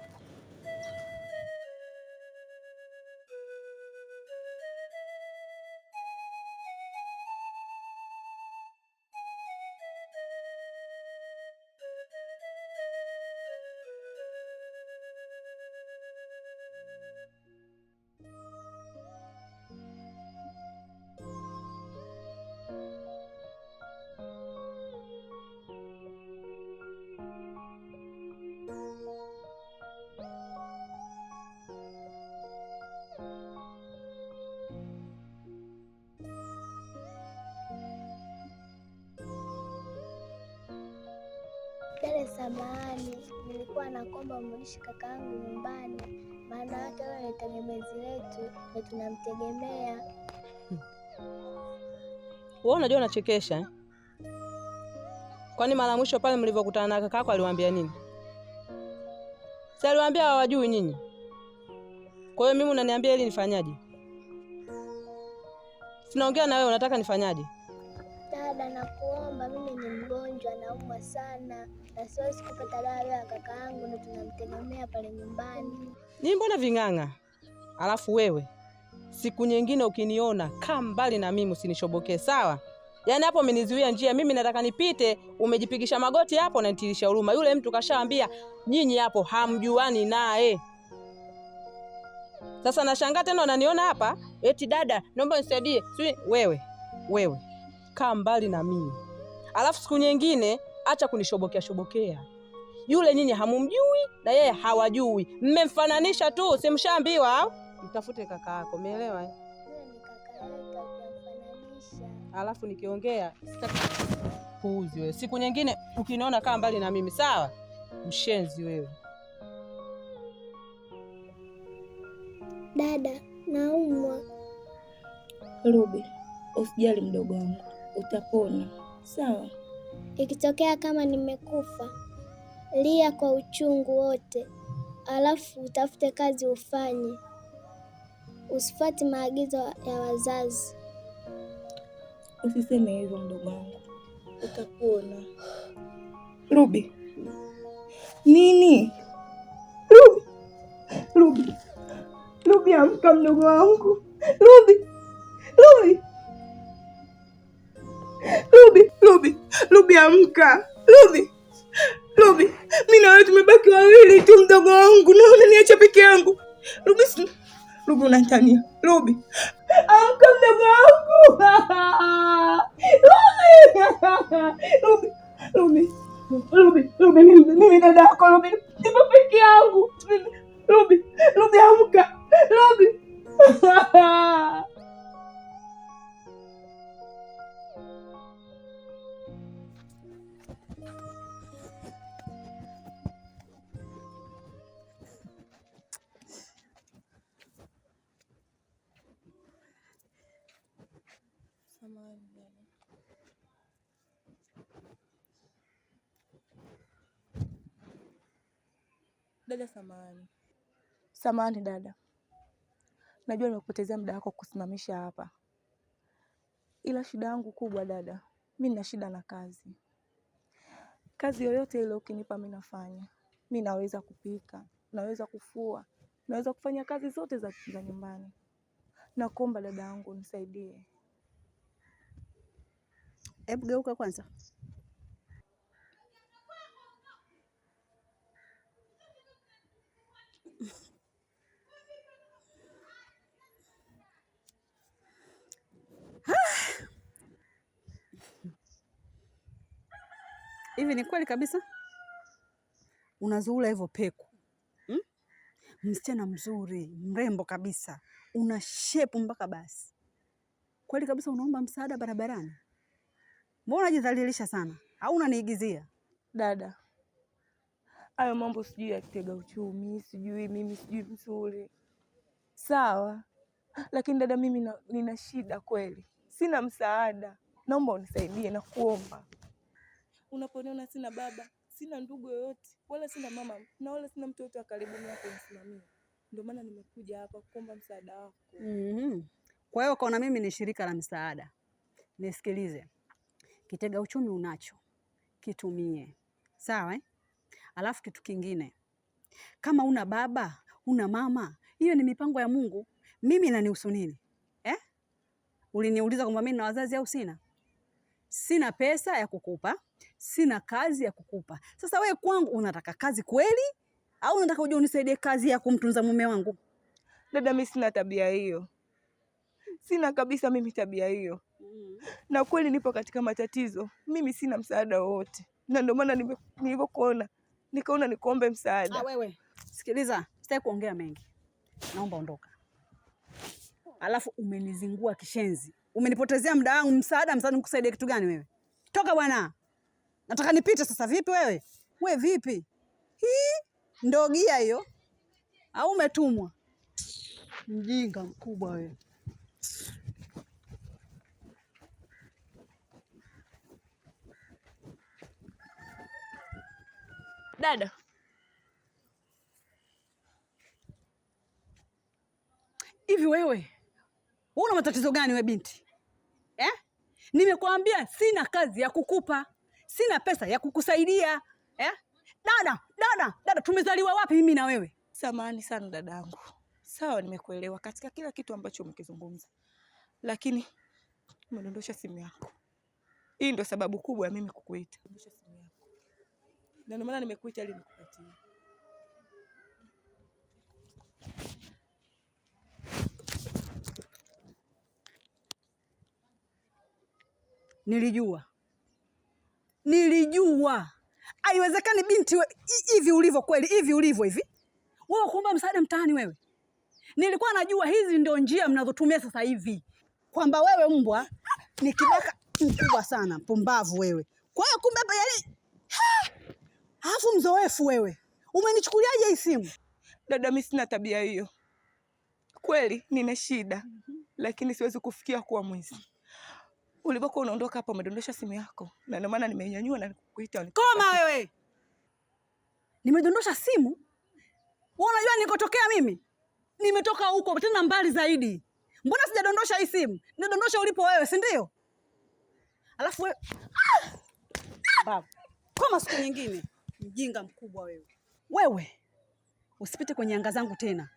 Dada, samahani, nilikuwa naomba umrudishe kakaangu nyumbani, maana hata wewe ni tegemezi letu na tunamtegemea. Wewe unajua unachekesha eh? Kwani mara mwisho pale mlivyokutana na kaka yako aliwaambia nini? Si aliwaambia hawajui nyinyi? Kwa hiyo mimi unaniambia ili nifanyaje? Sinaongea na wewe, unataka nifanyaje? Dada, nakuomba, mimi ni mgonjwa, naumwa sana na siwezi kupata dawa ya kakaangu na tunamtegemea pale nyumbani. Ni mbona ving'ang'a? Alafu wewe siku nyingine ukiniona kaa mbali na mimi, usinishobokee, sawa? Yaani hapo umenizuia njia, mimi nataka nipite, umejipigisha magoti hapo na nitilisha huruma. Yule mtu kashaambia nyinyi hapo hamjuani naye. Sasa nashangaa tena unaniona hapa, eti dada, naomba nisaidie. Wewe kaa mbali na mimi. Alafu siku nyingine acha kunishobokea. Yule nyinyi hamumjui na yeye hawajui. Mmemfananisha tu, simshaambiwa au? Mtafute kaka yako, umeelewa eh? Yule ni kaka yetu, tunamfananisha. Alafu nikiongea sitaki puuzi wewe. Siku nyingine ukiniona kaa mbali na mimi, sawa? Mshenzi wewe. Dada, naumwa. Ruby, usijali mdogo wangu, utapona, sawa? Ikitokea kama nimekufa, lia kwa uchungu wote, alafu utafute kazi ufanye. Usifuate maagizo ya wazazi. Usiseme hivyo mdogo wangu, utapona. Ruby, nini? Ruby, amka mdogo wangu. Ruby, amka. Ruby, mimi na wewe tumebaki wawili tu mdogo wangu, na unaniacha peke yangu. Ruby, unanitania. Ruby, amka mdogo wangu. Ruby, mimi dada yako. Ruby, nipo peke yangu. Ruby, amka. Ruby. Dada, samahani dada, najua nimekupotezea muda wako kusimamisha hapa, ila shida yangu kubwa dada, mimi nina shida na kazi. Kazi yoyote ile ukinipa mimi nafanya. Mimi naweza kupika, naweza kufua, naweza kufanya kazi zote za nyumbani. Nakuomba dada yangu nisaidie. Hebu geuka kwanza. Hivi ni kweli kabisa unazuula hivyo peku? Msichana mzuri, mrembo kabisa, una shepu mpaka basi. Kweli kabisa unaomba msaada barabarani? Mbona unajidhalilisha sana? Au unaniigizia? Dada, hayo mambo sijui ya kitega uchumi, sijui mimi sijui mzuri. Sawa, lakini dada, mimi nina shida kweli. Sina msaada. Naomba unisaidie na kuomba. Unaponiona sina baba, sina ndugu yoyote, wala sina mama, na wala sina mtu yote wa karibu mimi kunisimamia. Ndio maana nimekuja hapa kuomba msaada wako. Kwa hiyo kaona mimi ni shirika la msaada. Nisikilize. Kitega uchumi unacho, kitumie. Sawa? Alafu kitu kingine, kama una baba, una mama, hiyo ni mipango ya Mungu. Mimi inanihusu nini? Uliniuliza kwamba mimi na wazazi au sina? Sina pesa ya kukupa, sina kazi ya kukupa. Sasa wewe kwangu unataka kazi kweli au unataka uje unisaidie kazi ya kumtunza mume wangu? Dada, mimi sina tabia hiyo. Sina kabisa mimi tabia hiyo. Na kweli nipo katika matatizo. Mimi sina msaada wowote. Na ndio maana nilipokuona nikaona nikuombe msaada. Wewe, sikiliza, sitaki kuongea mengi. Naomba ondoka. Alafu umenizingua kishenzi. Umenipotezea muda wangu. Msaada nikusaidie kitu gani wewe? Toka bwana. Nataka nipite sasa. Vipi wewe? Wewe vipi? Ndio gia hiyo. Au umetumwa? Mjinga mkubwa wewe. Dada, hivi wewe una matatizo gani we binti? Nimekuambia sina kazi ya kukupa, sina pesa ya kukusaidia. Dada, tumezaliwa wapi mimi na wewe? Samahani sana dadangu. Sawa, nimekuelewa katika kila kitu ambacho umekizungumza, lakini umedondosha simu yako. Hii ndio sababu kubwa ya mimi kukuita. Na ndio maana nimekuita ili nikupatie. Nilijua. Haiwezekani binti hivi ulivyo kweli, hivi ulivyo hivi. Wewe kuomba msaada mtaani wewe. Nilikuwa najua hizi ndio njia mnazotumia sasa hivi. Kwamba wewe mbwa ni kibaka mkubwa sana, pumbavu wewe. Kwa hiyo kumbe hapa yani alafu mzoefu wewe. Umenichukuliaje hii simu? Dada, mimi sina tabia hiyo. Kweli nina shida, lakini siwezi kufikia kuwa mwizi. Ulipokuwa unaondoka hapa umedondosha simu yako. Na ndio maana nimenyanyua na kukuita. Koma wewe. Nimedondosha simu? Wewe unajua nikotokea mimi? Nimetoka huko tena mbali zaidi. Mbona sijadondosha hii simu? Nidondosha ulipo wewe, si ndio? Alafu wewe baba, kama siku nyingine, mjinga mkubwa wewe. Wewe usipite kwenye anga zangu tena.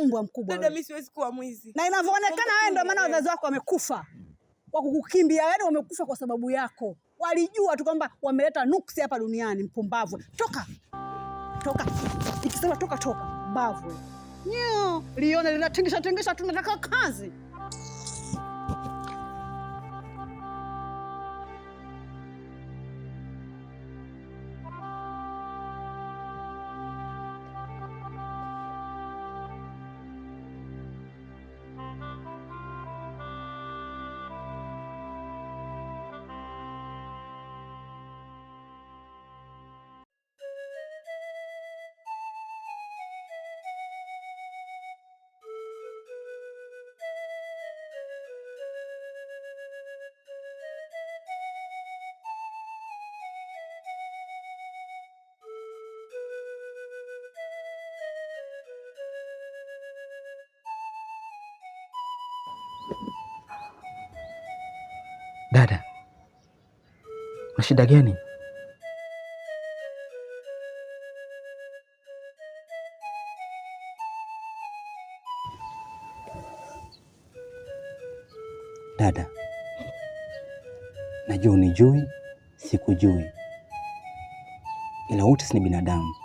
Mbwa mkubwa wewe. Dada, mimi siwezi kuwa mwizi. Na inavyoonekana wewe ndio maana wazazi wako wamekufa. Kwa kukukimbia, yaani wamekufa kwa sababu yako. Walijua tu kwamba wameleta nuksi hapa duniani, mpumbavu. Toka. Toka. Ikisema toka toka, mbavu. Nyo, lione linatingisha tu nataka kazi. Dada, una shida gani? Dada, najua unijui, sikujui, ila wote si binadamu,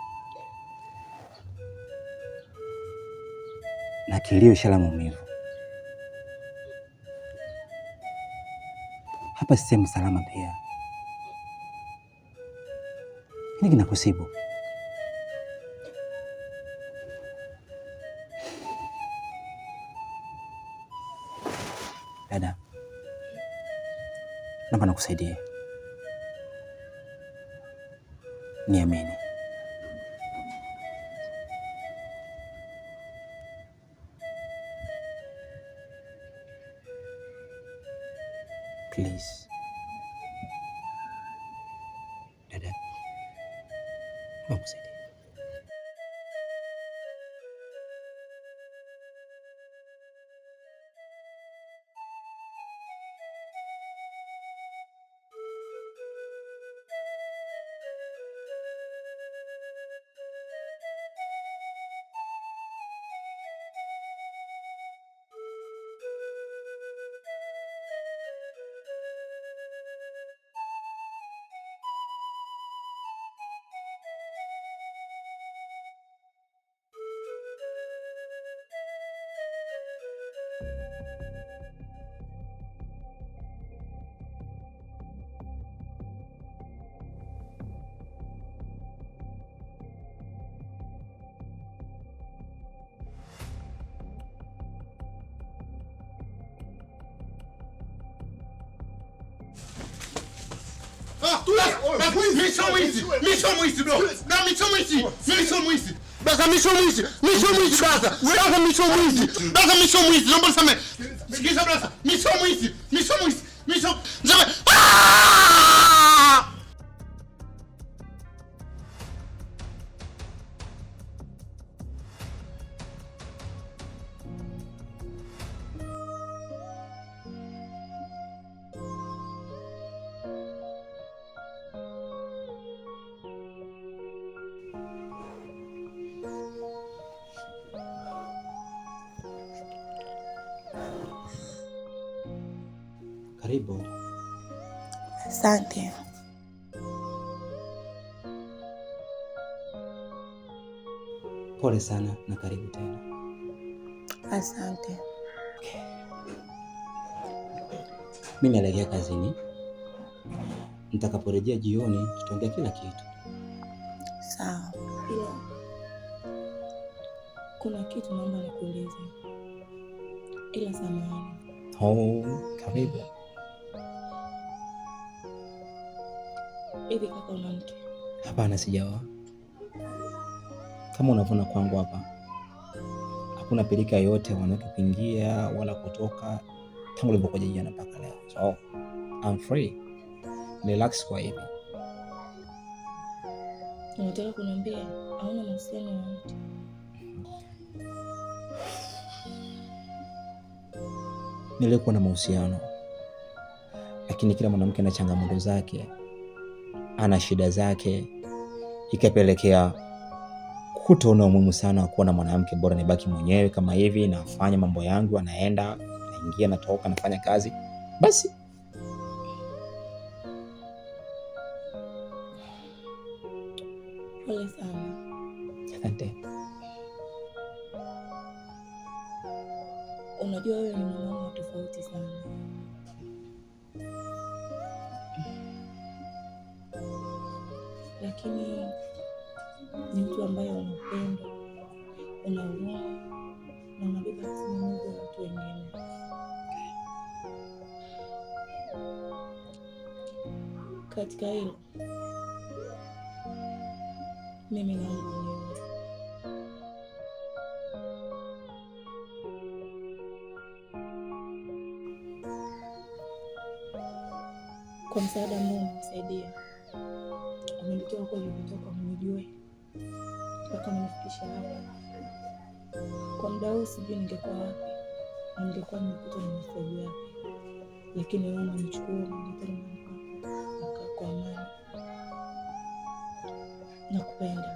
na kilio ishara maumivu. Hapa si sehemu salama pia. Nini kinakusibu? Dada, naomba nikusaidie. Niamini. Please. Dada, nakusaidie. Karibu. Asante. Pole sana na karibu tena. Asante. Mimi naelekea kazini. Nitakaporejea jioni tutaongea kila kitu. Sawa. Ila kuna kitu naomba nikuulize. Ila samahani. Karibu. Hivi kaka una mke? Hapana, sijaoa. Kama unavyoona kwangu hapa, hakuna pilika yoyote wanaokuingia wala kutoka tangu nilipokuja jana mpaka leo. So, I'm free. Relax kwa hivi. Unataka kuniambia hauna mahusiano yoyote? Nilikuwa na mahusiano, lakini kila mwanamke ana changamoto zake, ana shida zake, ikapelekea kutoona umuhimu sana kuwa na mwanamke. Bora nibaki mwenyewe kama hivi, nafanya mambo yangu, anaenda, naingia, natoka, nafanya kazi, basi. Pole sana. Asante. Unajua wewe ni mwanaume tofauti sana. Lakini ni mtu ambaye una upendo, una huruma na unabeba mzigo wa watu wengine. Katika hilo mimi naomba unielewe. Kwa msaada ambao umemsaidia, umenitoa kwa nilikotoka, unijue mpaka umenifikisha hapa. Kwa muda huu sijui ningekuwa wapi na ningekuwa nimekuta nimesaidia wapi, lakini wewe unanichukua unanileta nyumbani kwako, nakaa kwa amani. Nakupenda.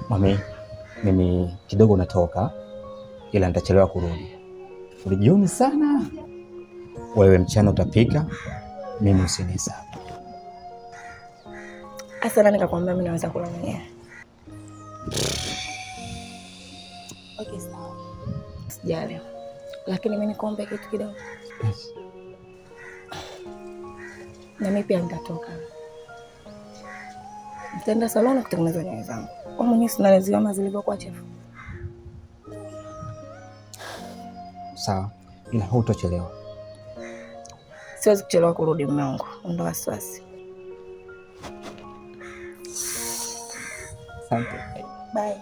Mami, mimi kidogo natoka, ila nitachelewa kurudi. Ulijioni sana. Wewe mchana utapika, mimi usinisa. Asa nani kakwambia mimi naweza kula mwenyewe? Okay, sawa. Sijali. Lakini mimi nikuombe kitu kidogo. Yes. Na mimi pia nitatoka. Nitaenda saloni kutengeneza nywele zangu. Kwa mwenyewe sinaelewa kama zilivyokuwa chafu. Sawa, ila hutachelewa. Siwezi kuchelewa kurudi mume wangu. Ondoa wasiwasi. Asante. Bye.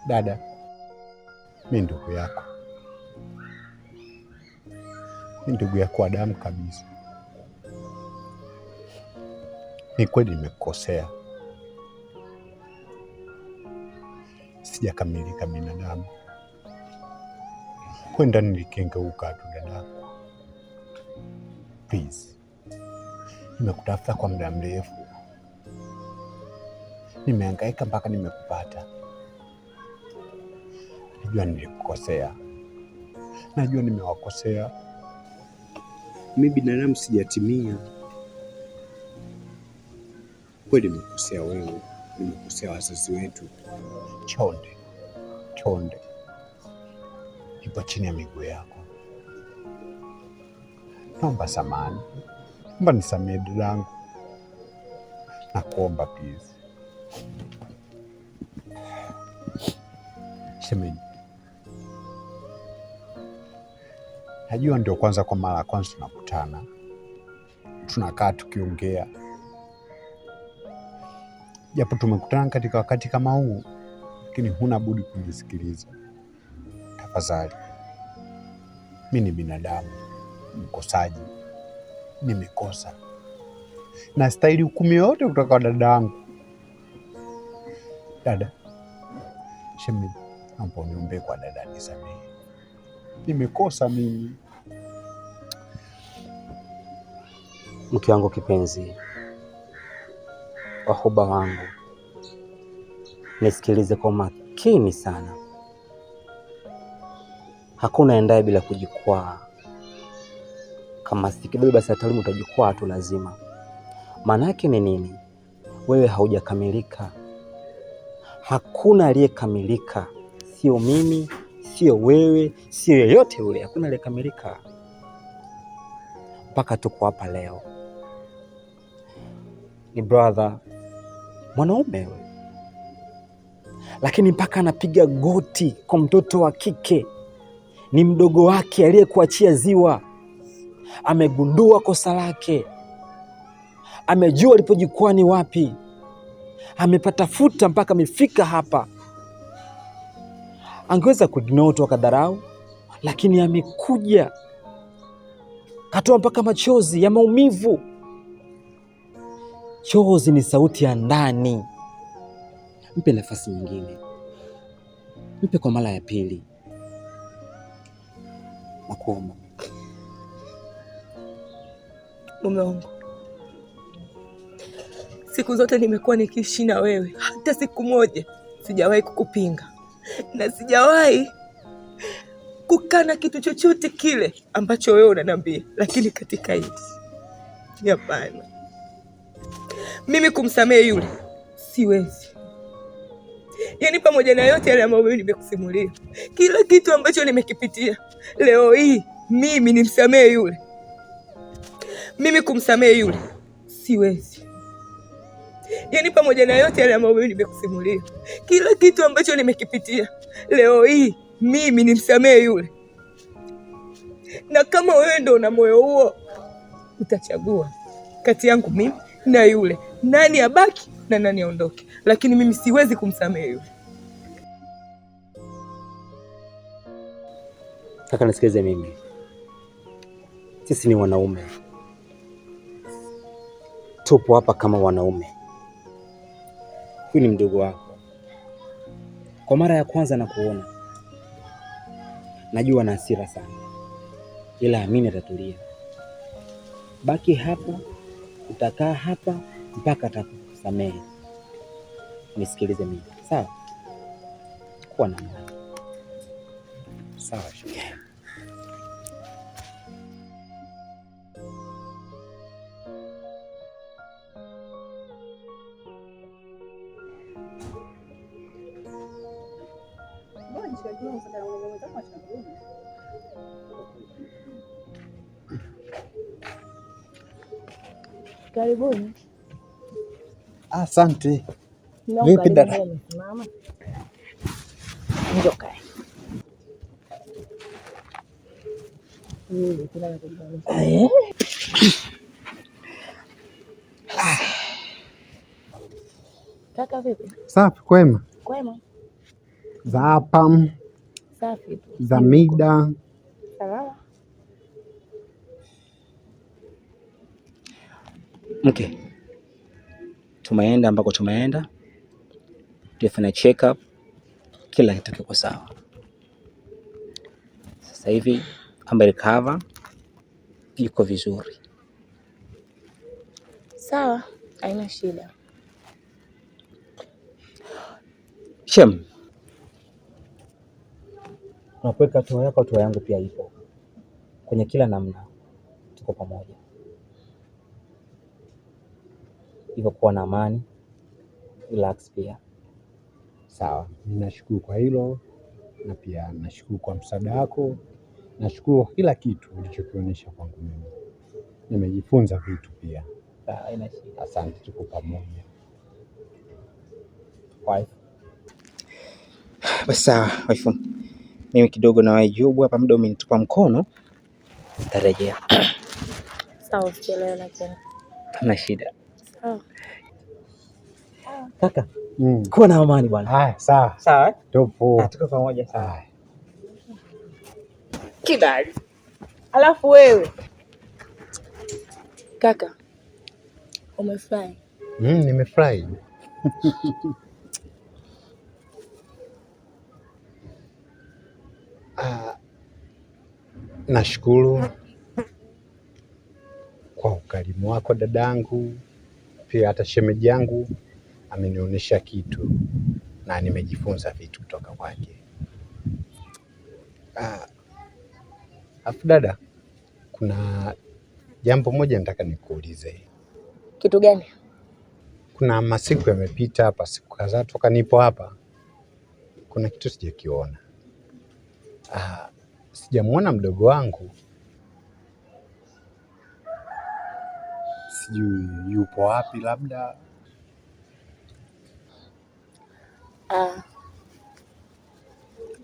Dada, mimi ndugu yako, mimi ndugu yako wa damu kabisa. Ni kweli nimekukosea, sijakamilika binadamu, kwenda nilikengeuka tu dadako. Please, nimekutafuta kwa muda mrefu, nimehangaika mpaka nimekupata. Najua nilikukosea, najua nimewakosea. Mimi binadamu sijatimia. Kweli nimekosea wewe, nimekosea wazazi wetu. Chonde ipo chini ya miguu yako, naomba samahani, naomba nisamehe dadangu, nakuomba please. Shemeji, najua ndio kwanza, kwa mara ya kwanza tunakutana, tunakaa tukiongea, japo tumekutana katika wakati kama huu, lakini huna budi kunisikiliza. Tafadhali, mimi ni binadamu, mkosaji, nimekosa, na stahili hukumu yote kutoka kwa dada yangu. Dada, shemeji, naomba uniombe kwa dada nisamehe, nimekosa mimi. Mke wangu kipenzi, wahuba wangu, nisikilize kwa makini sana. Hakuna endaye bila kujikwaa. Kama si kidogo basi hata leo utajikwaa tu lazima. Maana yake ni nini? Wewe haujakamilika. Hakuna aliyekamilika. Sio mimi, sio wewe, sio yeyote yule. Hakuna aliyekamilika. Mpaka tuko hapa leo. Ni brother, mwanaume wewe. Lakini mpaka anapiga goti kwa mtoto wa kike. Ni mdogo wake aliyekuachia ziwa. Amegundua kosa lake. Amejua alipojikwaa ni wapi. Amepata futa mpaka amefika hapa. Angeweza kuignore tu akadharau, lakini amekuja. Katoa mpaka machozi ya maumivu. Chozi ni sauti ya ndani. Mpe nafasi nyingine. Mpe kwa mara ya pili. Nakuomba. Mume wangu, siku zote nimekuwa nikiishi na wewe, hata siku moja sijawahi kukupinga na sijawahi kukana kitu chochote kile ambacho wewe unaniambia, lakini katika hili hapana. Mimi kumsamehe yule siwezi. Yaani pamoja na yote yale ambayo mimi nimekusimulia, kila kitu ambacho nimekipitia, leo hii mimi nimsamehe yule? Mimi kumsamehe yule siwezi. Yaani pamoja na yote yale ambayo mimi nimekusimulia, kila kitu ambacho nimekipitia, leo hii mimi nimsamehe yule? Na kama wewe ndio una moyo huo, utachagua kati yangu mimi na yule, nani abaki na nani aondoke, lakini mimi siwezi kumsamehe yule. Kaka, nisikilize mimi. Sisi ni wanaume. Tupo hapa kama wanaume. Huyu ni mdogo wako. Kwa mara ya kwanza nakuona. Najua na hasira sana. Ila amini atatulia. Baki hapa, utakaa hapa mpaka atakusamehe. Nisikilize mimi. Sawa? Kuwa na amani. Sawa. Karibuni. Asante. Vipi dada? Mama. Njoo kae. Kaka vipi? Safi, kwema. Kwema. za hapa Safi tu. za mida. Salama. Mke, tumeenda ambako tumeenda, tulifanya check up, kila kitu kiko sawa. Sasa hivi amerecover, yuko vizuri. Sawa, haina shida. Shem, unapoweka hatua yako, hatua yangu pia ipo. Kwenye kila namna tuko pamoja, hivyo kuwa na amani, relax pia. Sawa, ninashukuru kwa hilo, na pia nashukuru kwa msaada wako. Nashukuru kila kitu ulichokionyesha kwangu mimi. Nimejifunza vitu pia. Asante, tuko pamoja. Basi sawa, wife. Mimi kidogo na wajibu hapa, muda umenitupa mkono. Tarejea. Sawa, usichelewe lakini. Hana shida. Sawa. Kaka, kuwa na amani bwana. Haya, sawa. Sawa. Tupo. Tuko pamoja. Sawa. Kidali. Alafu wewe kaka, umefurahi? Nimefurahi. Nashukuru kwa ukarimu wako dadangu, pia hata shemeji yangu amenionyesha kitu na nimejifunza vitu kutoka kwake. Afu dada, kuna jambo moja nataka nikuulize. Kitu gani? Kuna masiku yamepita hapa, siku kadhaa toka nipo hapa, kuna kitu sijakiona. Sijamuona mdogo wangu, sijui yupo wapi labda.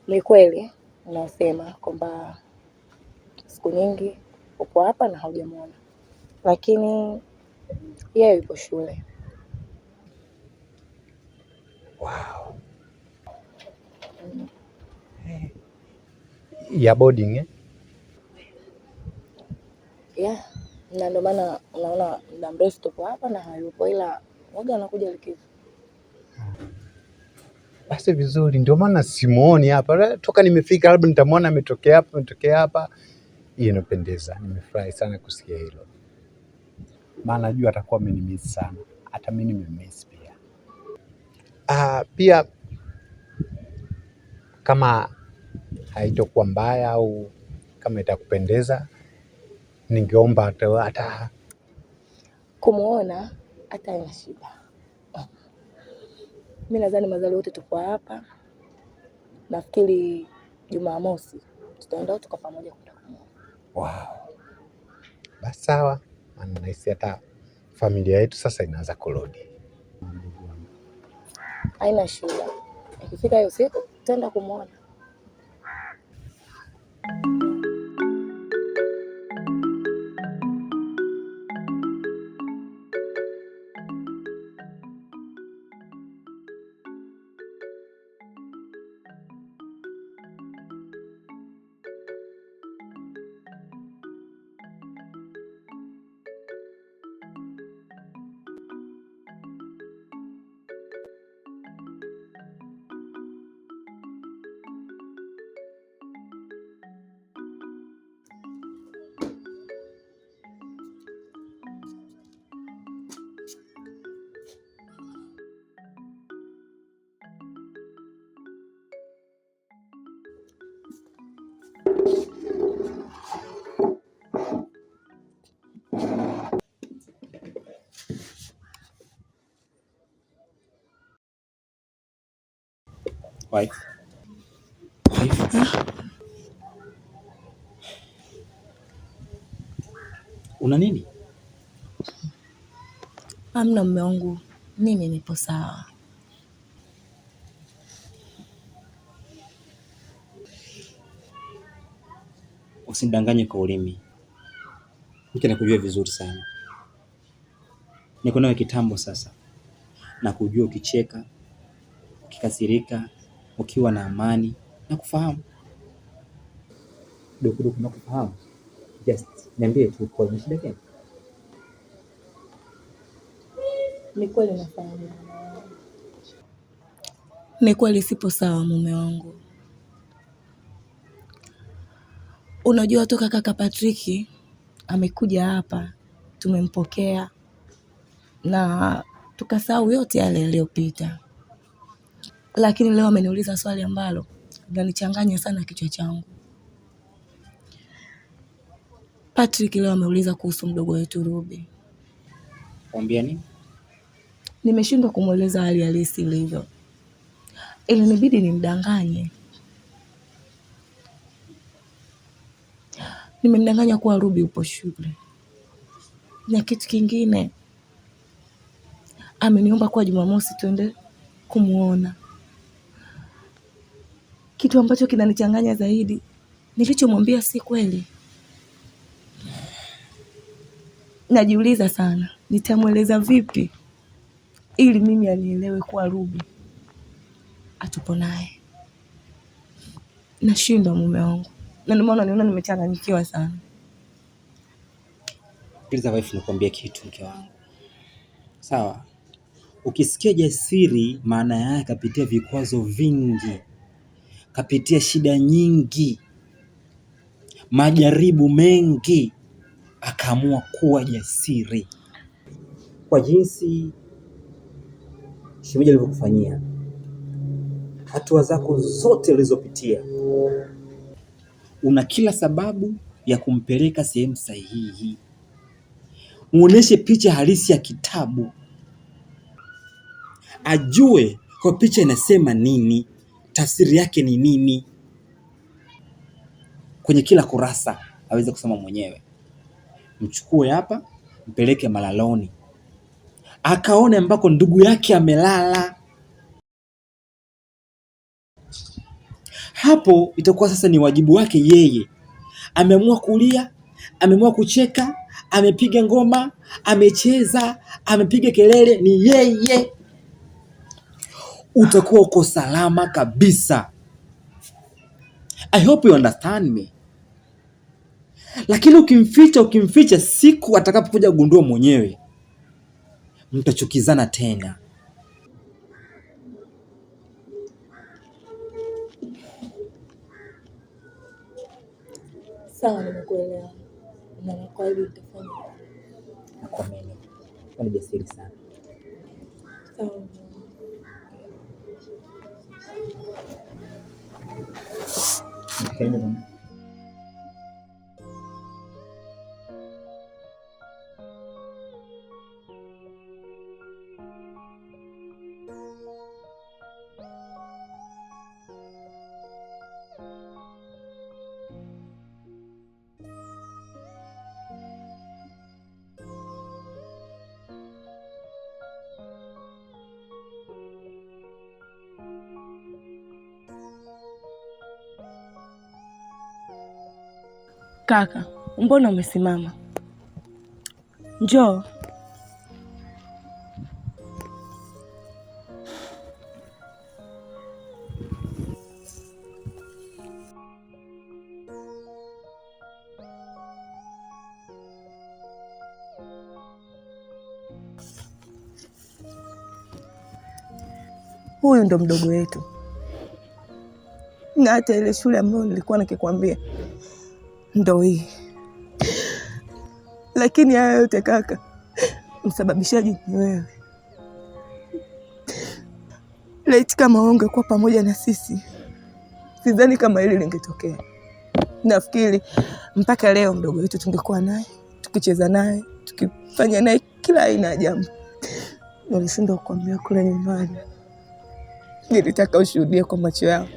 Ni kweli unasema kwamba siku nyingi upo hapa na haujamuona, lakini yeye yupo shule. Wow. Ya boarding eh? Yeah, na ndio maana unaona muda mrefu tupo hapa na hayupo, ila waga anakuja likizo. Basi vizuri, ndio maana simuoni hapa. Toka nimefika labda nitamwona ametokea hapa. Hii inapendeza. Nimefurahi sana kusikia hilo, maana najua atakuwa amenimiss sana. Hata mimi nimemiss pia. Pia kama haitokuwa mbaya au kama itakupendeza, ningeomba hata kumuona. Hata ina shida. Mimi nadhani mazali wote tupo hapa. Nafikiri Jumamosi tutaenda tuka pamoja kwenda kumuona. Wow. Basi sawa, maana nahisi hata familia yetu sasa inaanza kurudi. Haina shida. Ikifika hiyo siku tutaenda kumuona. Wife. Una nini? Hamna mume wangu, mimi nipo sawa. Usinidanganye kwa ulimi. Mke nakujua vizuri sana. Niko nawe kitambo sasa. Na kujua ukicheka, ukikasirika, ukiwa na amani na kufahamu. Dogo na kufahamu. Just niambie tu kwa shida gani? Ni kweli nafahamu. Ni kweli sipo sawa mume wangu. Unajua toka kaka Patrick amekuja hapa, tumempokea na tukasahau yote yale yaliyopita. Lakini leo ameniuliza swali ambalo linanichanganya sana kichwa changu. Patrick leo ameuliza kuhusu mdogo wetu Ruby. Mwambie nini? Nimeshindwa kumueleza hali halisi ilivyo. Ilinibidi nimdanganye. Nimemdanganya kuwa Ruby upo shule. Na kitu kingine, ameniomba kwa Jumamosi tuende kumuona. Kitu ambacho kinanichanganya zaidi, nilichomwambia si kweli. Najiuliza sana, nitamueleza vipi ili mimi anielewe kuwa Ruby atupo naye. Nashindwa mume wangu. Na ndio maana niona nimechanganyikiwa sana. Sikiliza wife, nikwambie kitu mke wangu. Sawa? Ukisikia Jasiri maana yake kapitia vikwazo vingi. Kapitia shida nyingi. Majaribu mengi. Akaamua kuwa jasiri. Kwa jinsi shemeji alivyokufanyia. Hatua zako zote ulizopitia. Una kila sababu ya kumpeleka sehemu sahihi. Muoneshe picha halisi ya kitabu. Ajue kwa picha inasema nini, tafsiri yake ni nini. Kwenye kila kurasa aweze kusoma mwenyewe. Mchukue hapa, mpeleke malaloni. Akaone ambako ndugu yake amelala. Hapo itakuwa sasa ni wajibu wake yeye. Ameamua kulia, ameamua kucheka, amepiga ngoma, amecheza, amepiga kelele, ni yeye. Utakuwa uko salama kabisa. I hope you understand me. Lakini ukimficha siku atakapokuja kugundua mwenyewe, mtachukizana tena. Sawa, nimekuelewa. Na kwa hiyo nitafanya. Nakuamini. Kwa ni jasiri sana. Sawa. Okay. Kaka, mbona umesimama? Njoo. Huyu ndo mdogo wetu. Na hata ile shule ambayo nilikuwa nikikwambia ndo hii. Lakini haya yote kaka, msababishaji ni wewe. Laiti kama ungekuwa pamoja na sisi, sidhani kama hili lingetokea. Nafikiri mpaka leo mdogo wetu tungekuwa naye, tukicheza naye, tukifanya naye kila aina ya jambo. Nilishindwa kukwambia kule nyumbani. Nilitaka ushuhudie kwa macho yako.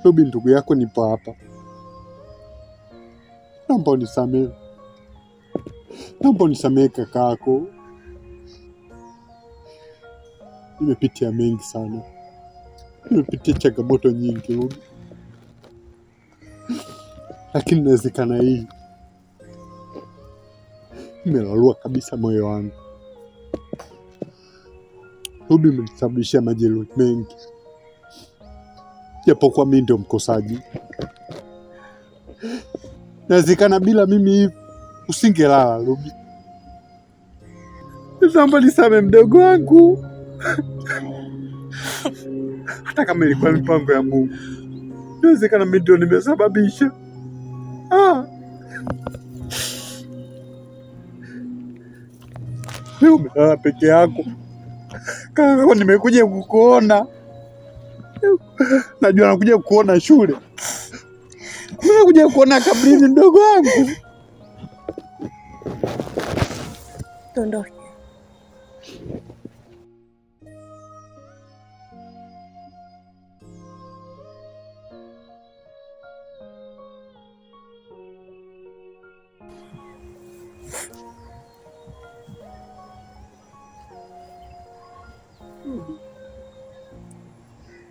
Ruby ndugu yako nipo hapa. Naomba unisamehe. Naomba unisamehe kakako. Nimepitia mengi sana. Nimepitia changamoto nyingi Ruby. Lakini inawezekana hii imelalua kabisa moyo wangu. Ruby umenisababishia majeruhi mengi, japokuwa mimi ndio mkosaji. Inawezekana bila mimi hivi usingelala Ruby. Naomba nisamehe mdogo wangu. Hata kama ilikuwa mipango ya Mungu, inawezekana mimi ndio nimesababisha. Leo umelala peke yako. Kaka, nimekuja kukuona. Najua nakuja kukuona shule. Nimekuja kukuona kabrini mdogo wangu. Tondoke.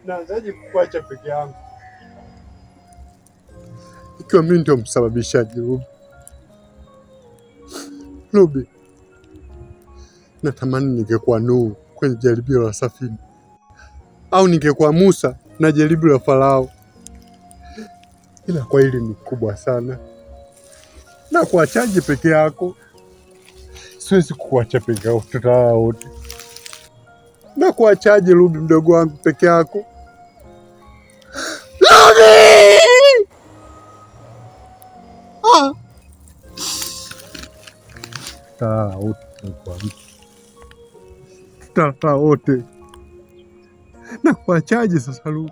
Naanzaje kukuacha peke yangu ikiwa mimi ndio msababishaji? Ruby, natamani ningekuwa Nuhu kwenye jaribio la safina, au ningekuwa Musa na jaribio la Farao, ila kwa hili ni kubwa sana. Na kuachaje peke yako? Siwezi kukuacha peke yako, tutalala wote. Na kuachaje Ruby mdogo wangu peke yako? Ruby! Tutalala wote. Tutalala wote. Na kuachaje sasa Ruby?